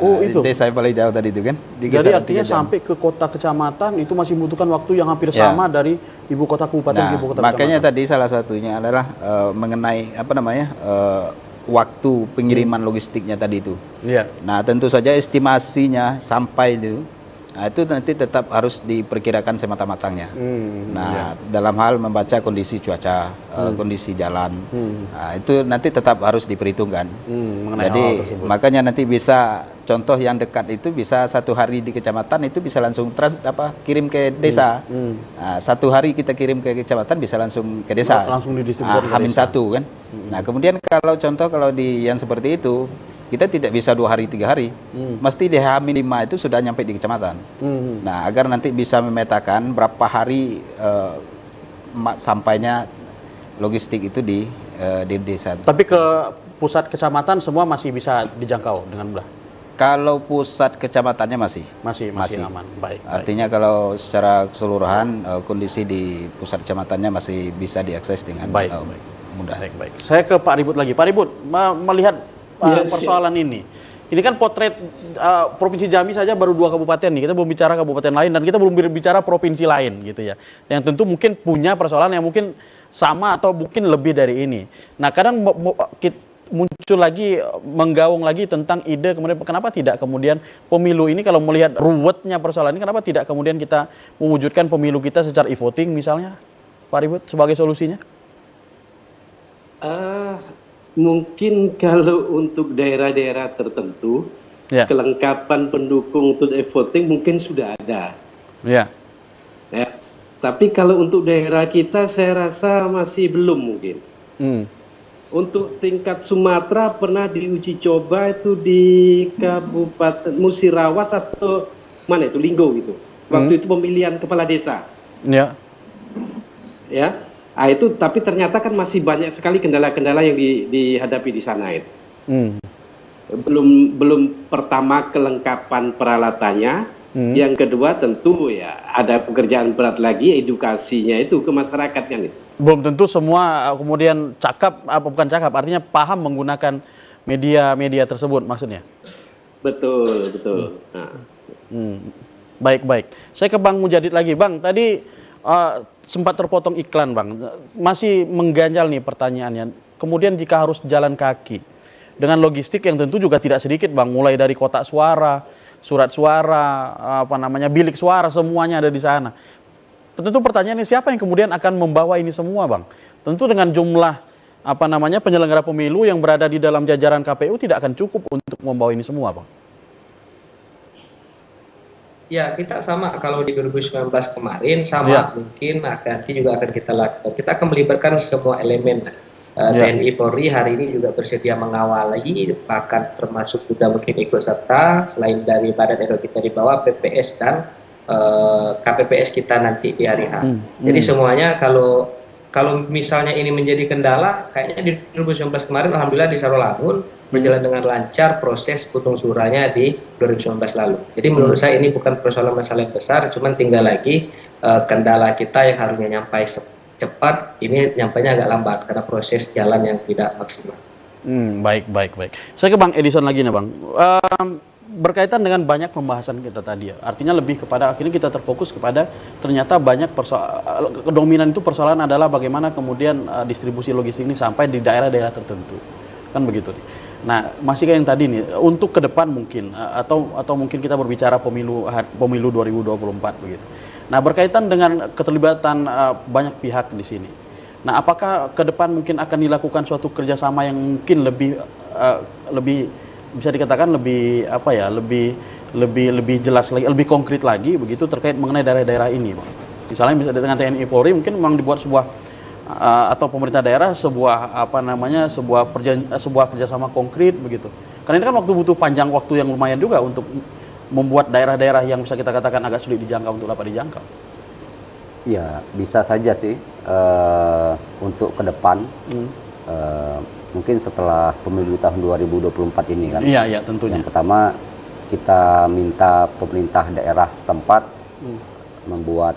Oh, Nah, itu. Desa yang paling jauh tadi itu kan. Di Jadi kisaran artinya 3 jam. sampai ke kota kecamatan itu masih membutuhkan waktu yang hampir Ya. sama dari ibu kota kabupaten ke Nah, ibu kota makanya kecamatan. tadi salah satunya adalah mengenai waktu pengiriman logistiknya tadi itu. Iya. Nah, tentu saja estimasinya sampai itu, nah itu nanti tetap harus diperkirakan semata-matanya. Nah, dalam hal membaca kondisi cuaca, kondisi jalan, nah, itu nanti tetap harus diperhitungkan. Mengenai Jadi hal tersebut. makanya nanti bisa contoh yang dekat itu bisa 1 hari di kecamatan itu bisa langsung kirim ke desa. Nah, 1 hari kita kirim ke kecamatan bisa langsung ke desa. Langsung didistribusikan ke Hamin desa. 1 kan. Nah, kemudian kalau di yang seperti itu kita tidak bisa 2 hari 3 hari, mesti di H-5 itu sudah nyampe di kecamatan. Nah, agar nanti bisa memetakan berapa hari sampainya logistik itu di desa. Tapi ke pusat kecamatan semua masih bisa dijangkau dengan mudah. Kalau pusat kecamatannya masih. Masih aman. Baik. Artinya kalau secara keseluruhan kondisi di pusat kecamatannya masih bisa diakses dengan Baik. mudah. Baik. Saya ke Pak Ribut lagi. Pak Ribut, melihat persoalan ini. Ini kan potret Provinsi Jambi saja baru 2 kabupaten nih. Kita belum bicara kabupaten lain dan kita belum bicara provinsi lain gitu ya. Yang tentu mungkin punya persoalan yang mungkin sama atau mungkin lebih dari ini. Nah, kadang muncul lagi, menggaung lagi tentang ide kemudian kenapa tidak kemudian pemilu ini kalau melihat ruwetnya persoalan ini, kenapa tidak kemudian kita mewujudkan pemilu kita secara e-voting misalnya, Pak Ribut, sebagai solusinya? Mungkin kalau untuk daerah-daerah tertentu, kelengkapan pendukung untuk e-voting mungkin sudah ada. Ya. Ya. Tapi kalau untuk daerah kita saya rasa masih belum mungkin. Untuk tingkat Sumatera pernah diuji coba itu di Kabupaten Musirawas atau mana itu, Linggo gitu. Waktu itu pemilihan kepala desa. Ya. Ya. Nah, itu tapi ternyata kan masih banyak sekali kendala-kendala yang dihadapi di sana itu. Belum pertama kelengkapan peralatannya. Yang kedua tentu ya ada pekerjaan berat lagi, edukasinya itu ke masyarakat kan itu. Belum tentu semua kemudian bukan cakap, artinya paham menggunakan media tersebut maksudnya. Betul. Nah. Baik. Saya ke Bang Mujadid lagi, Bang. Tadi sempat terpotong iklan, Bang. Masih mengganjal nih pertanyaannya. Kemudian jika harus jalan kaki dengan logistik yang tentu juga tidak sedikit, Bang. Mulai dari kotak suara, surat suara, bilik suara, semuanya ada di sana. Tentu pertanyaannya siapa yang kemudian akan membawa ini semua, Bang? Tentu dengan jumlah penyelenggara pemilu yang berada di dalam jajaran KPU tidak akan cukup untuk membawa ini semua, Bang. Ya, kita sama kalau di 2019 kemarin sama mungkin nanti juga akan kita lakukan. Kita akan melibatkan semua elemen. TNI Polri hari ini juga bersedia mengawali, bahkan termasuk juga mungkin ikut serta selain dari badan edo kita di bawah PPS dan KPPS kita nanti di hari H. Jadi semuanya kalau misalnya ini menjadi kendala, kayaknya di 2019 kemarin alhamdulillah di Sarolangun berjalan dengan lancar proses putung suaranya di 2019 lalu. Jadi menurut saya ini bukan persoalan masalah yang besar, cuman tinggal lagi kendala kita yang harusnya nyampai cepat, ini nyampainya agak lambat karena proses jalan yang tidak maksimal. Baik. Saya ke Bang Edison lagi nih, Bang. Berkaitan dengan banyak pembahasan kita tadi ya. Artinya lebih kepada akhirnya kita terfokus kepada ternyata banyak dominan itu persoalan adalah bagaimana kemudian distribusi logistik ini sampai di daerah-daerah tertentu. Kan begitu nih. Nah, masih kayak yang tadi nih, untuk ke depan mungkin atau mungkin kita berbicara pemilu 2024 begitu. Nah, berkaitan dengan keterlibatan banyak pihak di sini. Nah, apakah ke depan mungkin akan dilakukan suatu kerjasama yang mungkin lebih bisa dikatakan lebih jelas lagi, lebih konkret lagi begitu terkait mengenai daerah-daerah ini, Bang. Misalnya dengan TNI Polri mungkin memang dibuat sebuah atau pemerintah daerah sebuah kerjasama konkret begitu. Karena ini kan butuh panjang waktu yang lumayan juga untuk membuat daerah-daerah yang bisa kita katakan agak sulit dijangkau untuk dapat dijangkau. Ya, bisa saja sih untuk ke depan. Mungkin setelah pemilu tahun 2024 ini kan. Iya, tentunya. Yang pertama kita minta pemerintah daerah setempat membuat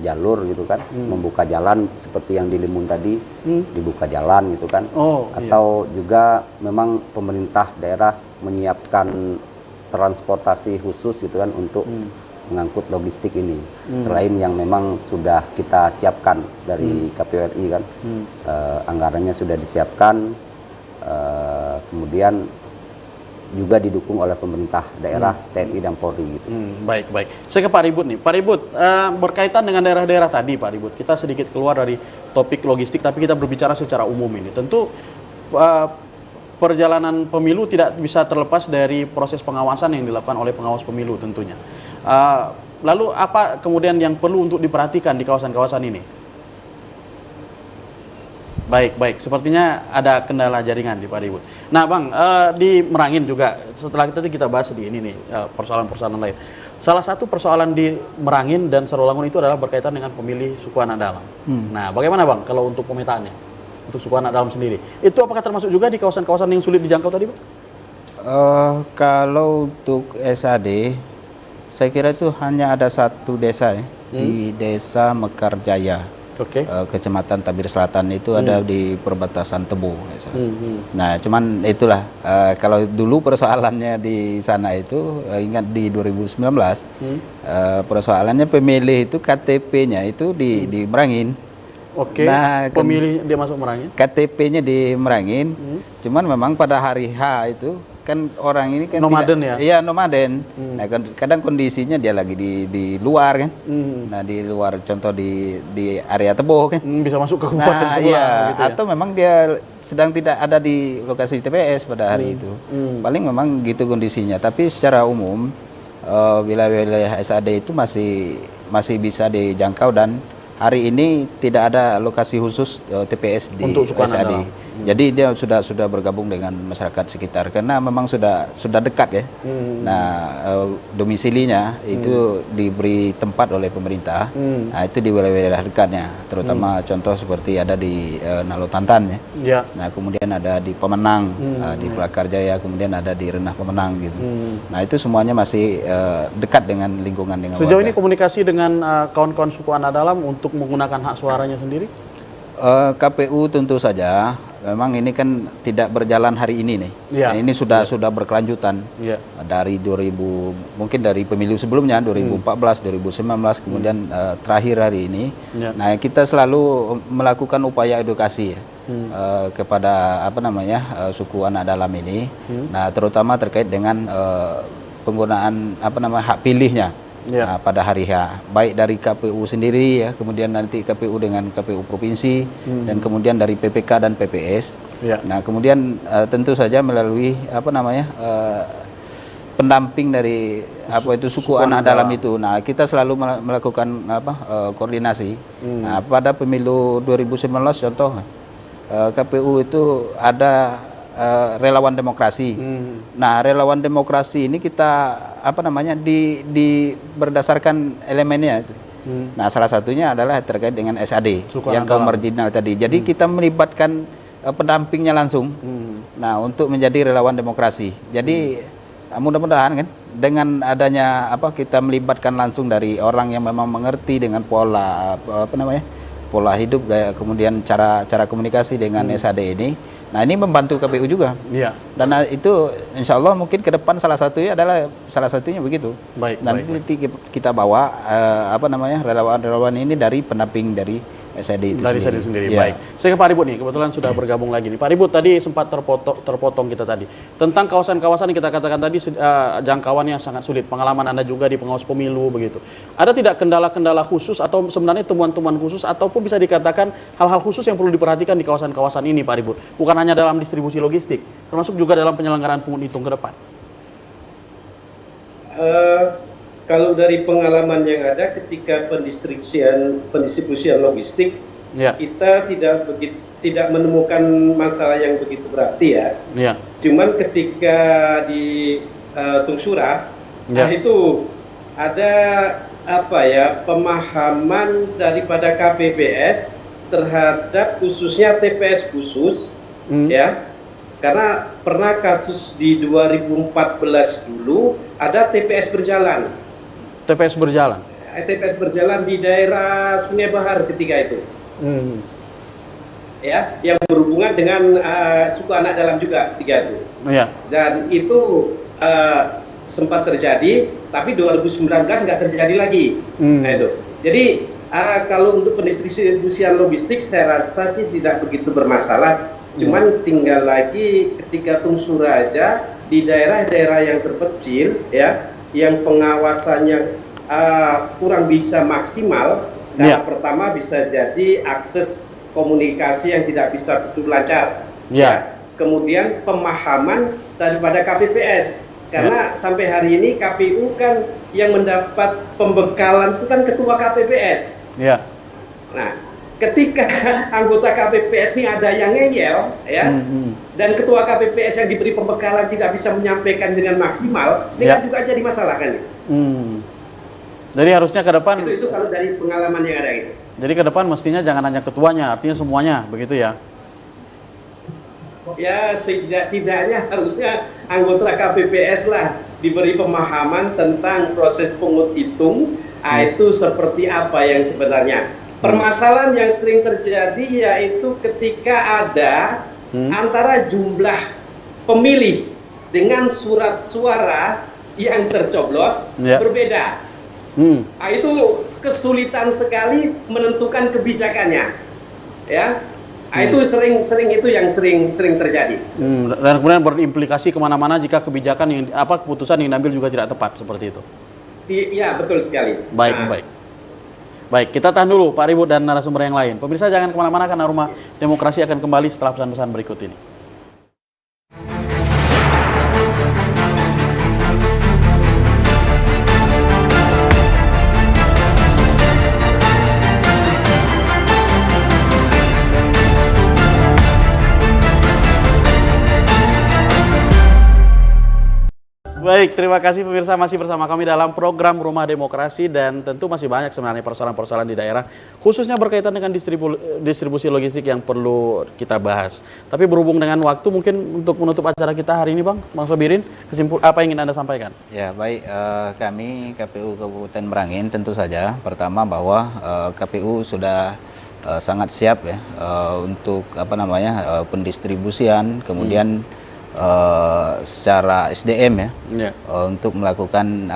jalur gitu kan, membuka jalan seperti yang di Limun tadi, dibuka jalan gitu kan. Atau juga memang pemerintah daerah menyiapkan transportasi khusus gitu kan untuk mengangkut logistik ini. Selain yang memang sudah kita siapkan dari KPU RI kan, anggarannya sudah disiapkan, kemudian juga didukung oleh pemerintah daerah, TNI dan Polri gitu. Baik. Saya ke Pak Ribut nih. Pak Ribut, berkaitan dengan daerah-daerah tadi, Pak Ribut, kita sedikit keluar dari topik logistik, tapi kita berbicara secara umum ini. Tentu perjalanan pemilu tidak bisa terlepas dari proses pengawasan yang dilakukan oleh pengawas pemilu tentunya. Lalu apa kemudian yang perlu untuk diperhatikan di kawasan-kawasan ini? Baik. Sepertinya ada kendala jaringan di Pak Ribut. Nah, Bang, di Merangin juga, setelah kita bahas di ini nih, persoalan-persoalan lain. Salah satu persoalan di Merangin dan Sarolangun itu adalah berkaitan dengan pemilih suku anak dalam. Nah, bagaimana, Bang, kalau untuk pemetaannya? Untuk suku anak dalam sendiri. Itu apakah termasuk juga di kawasan-kawasan yang sulit dijangkau tadi, Bang? Kalau untuk SAD, saya kira itu hanya ada satu desa ya, di Desa Mekarjaya. Kecamatan Tabir Selatan itu ada di perbatasan Tebo. Nah, cuman itulah kalau dulu persoalannya di sana itu ingat di 2019 persoalannya pemilih itu KTP-nya itu di Merangin. Nah, pemilih dia masuk Merangin. KTP-nya di Merangin. Cuman memang pada hari H itu kan orang ini kan nomaden tidak, ya? Iya, nomaden. Nah, kadang kondisinya dia lagi di luar kan. Nah, di luar contoh di area Tebo kan. Bisa masuk ke kabupaten sebelah iya, gitu ya? atau memang dia sedang tidak ada di lokasi TPS pada hari itu. Paling memang gitu kondisinya. Tapi secara umum wilayah-wilayah SAD itu masih bisa dijangkau, dan hari ini tidak ada lokasi khusus TPS di Untuk suku anak SAD. dalam. Jadi dia sudah bergabung dengan masyarakat sekitar karena memang sudah dekat ya. Nah, domisilinya itu diberi tempat oleh pemerintah. Nah, itu di wilayah-wilayah dekatnya, terutama contoh seperti ada di Nalotantan ya. Ya. Nah, kemudian ada di Pemenang, di Pelakarjaya, kemudian ada di Renah Pemenang gitu. Nah, itu semuanya masih dekat dengan lingkungan dengan Sejauh warga. ini komunikasi dengan kawan-kawan suku anak dalam untuk menggunakan hak suaranya sendiri? KPU tentu saja, memang ini kan tidak berjalan hari ini nih. Ya. Nah, ini sudah berkelanjutan Ya. dari 2000, mungkin dari pemilu sebelumnya 2014, 2019, kemudian terakhir hari ini. Ya. Nah, kita selalu melakukan upaya edukasi ya, kepada suku anak dalam ini. Nah, terutama terkait dengan penggunaan hak pilihnya. Ya. Nah, pada hari H, baik dari KPU sendiri ya, kemudian nanti KPU dengan KPU provinsi, dan kemudian dari PPK dan PPS. Ya. Nah, kemudian tentu saja melalui pendamping dari suku anak dalam itu. Nah, kita selalu melakukan koordinasi. Nah, pada pemilu 2019 contoh, KPU itu ada relawan demokrasi. Nah, relawan demokrasi ini kita berdasarkan elemennya. Nah, salah satunya adalah terkait dengan SAD Suku yang anak kaum dalam. marginal tadi. Jadi kita melibatkan pendampingnya langsung. Nah, untuk menjadi relawan demokrasi. Jadi mudah-mudahan kan dengan adanya kita melibatkan langsung dari orang yang memang mengerti dengan pola pola hidup, kemudian cara komunikasi dengan SAD ini. Nah, ini membantu KPU juga. Iya. Dan itu insya Allah mungkin ke depan salah satunya begitu. Baik, Nanti kita bawa relawan-relawan ini dari pendamping dari SAD itu Dari sendiri. saya sendiri. Iya. Baik. Saya ke Pak Ribut nih, kebetulan sudah bergabung lagi nih. Pak Ribut tadi sempat terpotong kita tadi. Tentang kawasan-kawasan yang kita katakan tadi jangkauannya sangat sulit. Pengalaman Anda juga di pengawas pemilu begitu. Ada tidak kendala-kendala khusus atau sebenarnya temuan-temuan khusus ataupun bisa dikatakan hal-hal khusus yang perlu diperhatikan di kawasan-kawasan ini Pak Ribut? Bukan hanya dalam distribusi logistik, termasuk juga dalam penyelenggaraan pungut hitung ke depan. Kalau dari pengalaman yang ada ketika pendistribusian logistik, Ya. kita tidak menemukan masalah yang begitu berarti ya. Ya. Cuman ketika di Tungsura, Ya. itu ada pemahaman daripada KPPS terhadap khususnya TPS khusus, ya. Karena pernah kasus di 2014 dulu ada TPS berjalan. TPS berjalan. TPS berjalan di daerah Sungai Bahar ketika itu, ya, yang berhubungan dengan suku anak dalam juga ketika itu. Ya. Dan itu sempat terjadi, tapi 2019 nggak terjadi lagi. Nah itu. Jadi kalau untuk pendistribusian logistik, saya rasa sih tidak begitu bermasalah. Cuman tinggal lagi ketika Tungsura aja di daerah-daerah yang terpencil, ya, yang pengawasannya kurang bisa maksimal. Karena pertama bisa jadi akses komunikasi yang tidak bisa betul lancar. Ya. Kemudian pemahaman daripada KPPS. Karena sampai hari ini KPU kan yang mendapat pembekalan itu kan ketua KPPS. Ya. Nah, ketika anggota KPPS ini ada yang ngeyel, ya, dan ketua KPPS yang diberi pembekalan tidak bisa menyampaikan dengan maksimal, ini kan juga jadi masalah kan? Jadi harusnya ke depan itu kalau dari pengalaman yang ada gitu. Jadi ke depan mestinya jangan hanya ketuanya, artinya semuanya, begitu ya? Ya, setidaknya harusnya anggota KPPS lah diberi pemahaman tentang proses pungut hitung, itu seperti apa yang sebenarnya. Permasalahan yang sering terjadi yaitu ketika ada antara jumlah pemilih dengan surat suara yang tercoblos berbeda. Itu kesulitan sekali menentukan kebijakannya, ya. Itu sering itu yang sering terjadi. Dan kemudian berimplikasi kemana-mana jika kebijakan yang keputusan yang diambil juga tidak tepat seperti itu. Iya, betul sekali. Baik, kita tahan dulu Pak Ribut dan narasumber yang lain. Pemirsa jangan kemana-mana karena Rumah Demokrasi akan kembali setelah pesan-pesan berikut ini. Baik, terima kasih pemirsa masih bersama kami dalam program Rumah Demokrasi dan tentu masih banyak sebenarnya persoalan-persoalan di daerah khususnya berkaitan dengan distribusi logistik yang perlu kita bahas. Tapi berhubung dengan waktu mungkin untuk menutup acara kita hari ini Bang Sobirin, apa yang ingin Anda sampaikan? Ya baik, kami KPU Kabupaten Merangin tentu saja pertama bahwa KPU sudah sangat siap ya untuk pendistribusian, kemudian secara SDM ya, untuk melakukan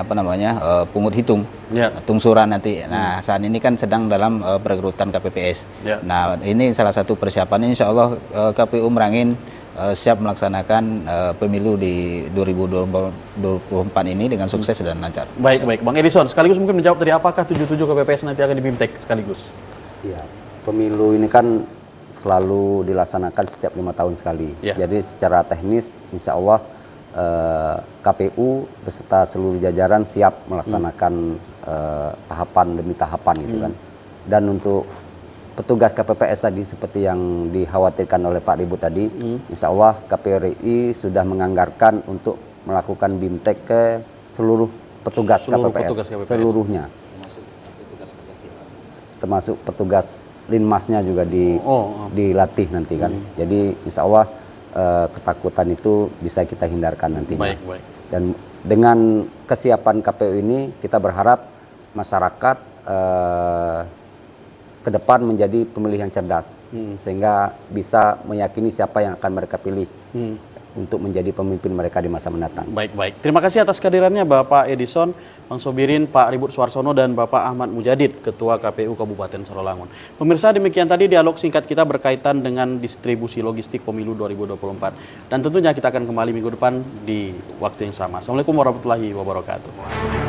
pungut hitung, tungsuran nanti. Nah saat ini kan sedang dalam perekrutan KPPS. Nah ini salah satu persiapan. Insya Allah KPU Merangin siap melaksanakan pemilu di 2024 ini dengan sukses dan lancar. Baik, Bang Edison, sekaligus mungkin menjawab dari apakah 77 KPPS nanti akan di BIMTEK sekaligus? Iya, pemilu ini kan selalu dilaksanakan setiap 5 tahun sekali. Jadi secara teknis, insya Allah KPU beserta seluruh jajaran siap melaksanakan tahapan demi tahapan gitu kan. Dan untuk petugas KPPS tadi seperti yang dikhawatirkan oleh Pak Ribut tadi, insya Allah KPU RI sudah menganggarkan untuk melakukan BIMTEK ke seluruh petugas KPPS, seluruhnya, termasuk petugas Linmasnya juga dilatih nanti kan. Jadi insya Allah ketakutan itu bisa kita hindarkan nantinya. Dan dengan kesiapan KPU ini kita berharap masyarakat ke depan menjadi pemilih yang cerdas, sehingga bisa meyakini siapa yang akan mereka pilih untuk menjadi pemimpin mereka di masa mendatang. Baik. Terima kasih atas kehadirannya Bapak Edison, Bang Sobirin, Pak Ribut Suarsono, dan Bapak Ahmad Mujadid, Ketua KPU Kabupaten Sarawangun. Pemirsa, demikian tadi dialog singkat kita berkaitan dengan distribusi logistik pemilu 2024. Dan tentunya kita akan kembali minggu depan di waktu yang sama. Assalamualaikum warahmatullahi wabarakatuh.